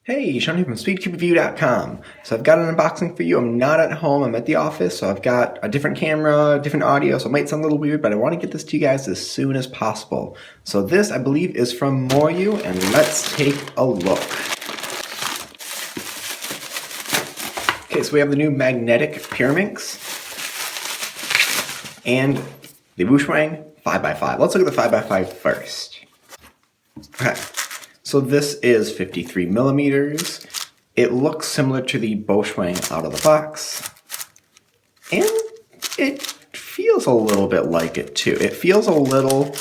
Hey, Sean here from SpeedCubeReview.com. So I've got an unboxing for you. I'm not at home, I'm at the office, so I've got a different camera, different audio, so it might sound a little weird, but I want to get this to you guys as soon as possible. So this, I believe, is from MoYu, and let's take a look. Okay, so we have the new Magnetic Pyraminx and the WuShuang 5x5. Let's look at the 5x5 first. Okay. So this is 53 millimeters. It looks similar to the BoChuang out of the box. And it feels a little bit like it too. It feels a little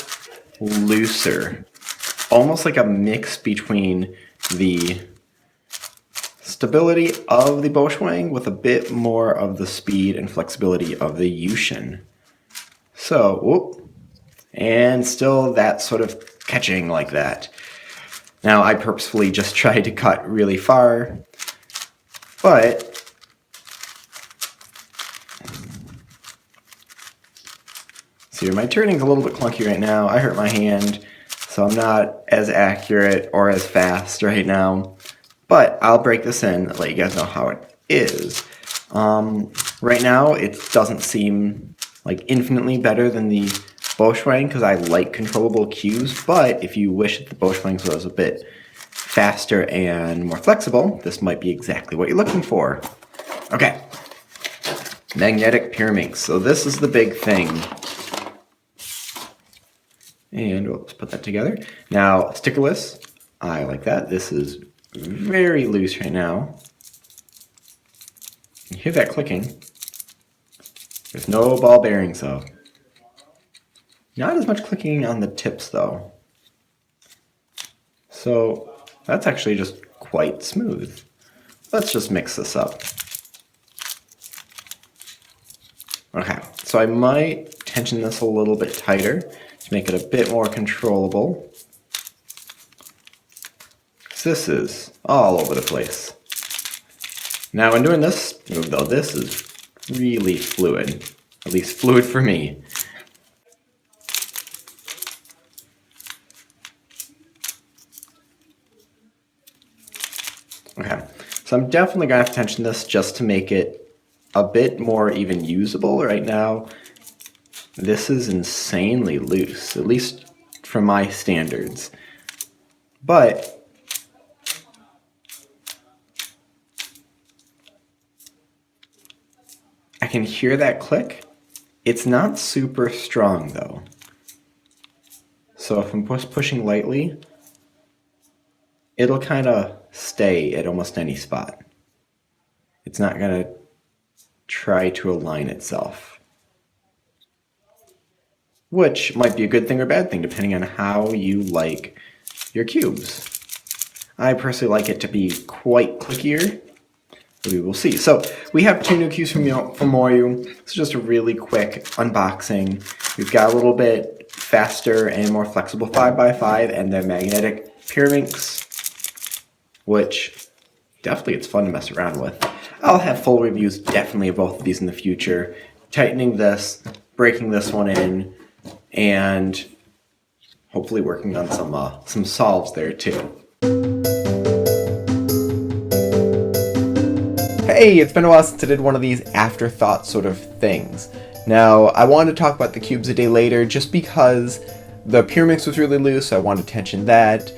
looser. Almost like a mix between the stability of the BoChuang with a bit more of the speed and flexibility of the WuShuang. So, whoop, and still that sort of catching like that. Now, I purposefully just tried to cut really far, but see, my turning's a little bit clunky right now. I hurt my hand, so I'm not as accurate or as fast right now, but I'll break this in and let you guys know how it is. Right now, it doesn't seem like infinitely better than the BoChuang because I like controllable cues, but if you wish that the BoChuang was a bit faster and more flexible, this might be exactly what you're looking for. Okay, Magnetic Pyraminx. So this is the big thing. And let's put that together. Now, stickerless, I like that. This is very loose right now. You hear that clicking. There's no ball bearings though. Not as much clicking on the tips though. So that's actually just quite smooth. Let's just mix this up. Okay, so I might tension this a little bit tighter to make it a bit more controllable. This is all over the place. Now when doing this move though, this is really fluid. At least fluid for me. Okay, so I'm definitely going to have to tension this just to make it a bit more even usable. Right now, this is insanely loose, at least for my standards. But I can hear that click. It's not super strong though. So if I'm pushing lightly, it'll kind of stay at almost any spot. It's not going to try to align itself. Which might be a good thing or bad thing depending on how you like your cubes. I personally like it to be quite clickier. We will see. So we have two new cubes from MoYu. This is just a really quick unboxing. We've got a little bit faster and more flexible 5x5 and the Magnetic Pyraminx, which definitely it's fun to mess around with. I'll have full reviews definitely of both of these in the future. Tightening this, breaking this one in, and hopefully working on some solves there too. Hey, it's been a while since I did one of these afterthought sort of things. Now, I wanted to talk about the cubes a day later just because the Pyraminx was really loose, so I wanted to tension that.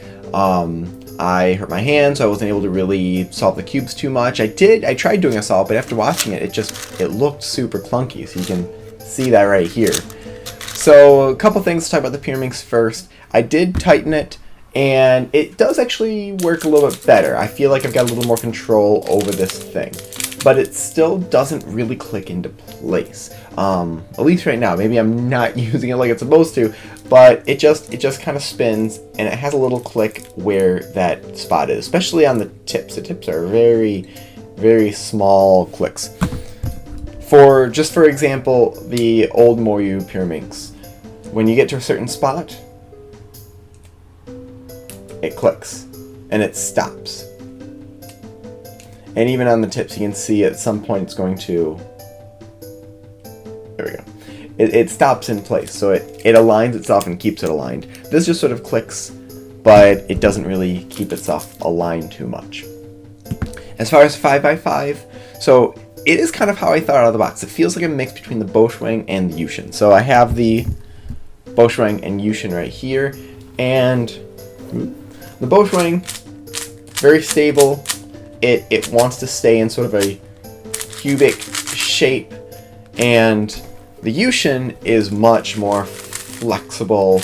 I hurt my hand, so I wasn't able to really solve the cubes too much. I tried doing a solve, but after watching it, it looked super clunky, so you can see that right here. So a couple things to talk about the Pyraminx first. I did tighten it, and it does actually work a little bit better. I feel like I've got a little more control over this thing, but it still doesn't really click into place. At least right now. Maybe I'm not using it like it's supposed to, but it just kind of spins, and it has a little click where that spot is, especially on the tips. The tips are very, very small clicks. For example, the old MoYu Pyraminx, when you get to a certain spot, it clicks and it stops. And even on the tips, you can see at some point it's going to, there we go. It stops in place, so it aligns itself and keeps it aligned. This just sort of clicks but it doesn't really keep itself aligned too much. As far as 5x5, so it is kind of how I thought out of the box. It feels like a mix between the BoChuang and the WuShuang. So I have the BoChuang and WuShuang right here, and the BoChuang, very stable. It wants to stay in sort of a cubic shape, and the WuShuang is much more flexible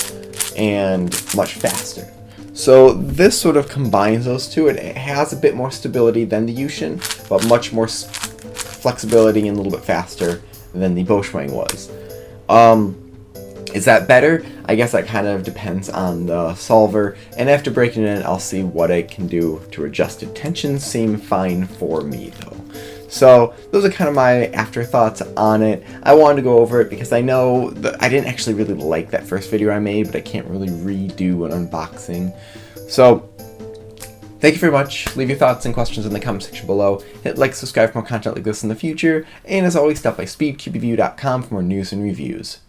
and much faster. So this sort of combines those two. It has a bit more stability than the WuShuang, but much more flexibility and a little bit faster than the BoChuang was. Is that better? I guess that kind of depends on the solver, and after breaking it in, I'll see what I can do to adjust it. Tensions seem fine for me though. So those are kind of my afterthoughts on it. I wanted to go over it because I know that I didn't actually really like that first video I made, but I can't really redo an unboxing. So thank you very much. Leave your thoughts and questions in the comment section below. Hit like, subscribe for more content like this in the future. And as always, stop by speedqbview.com for more news and reviews.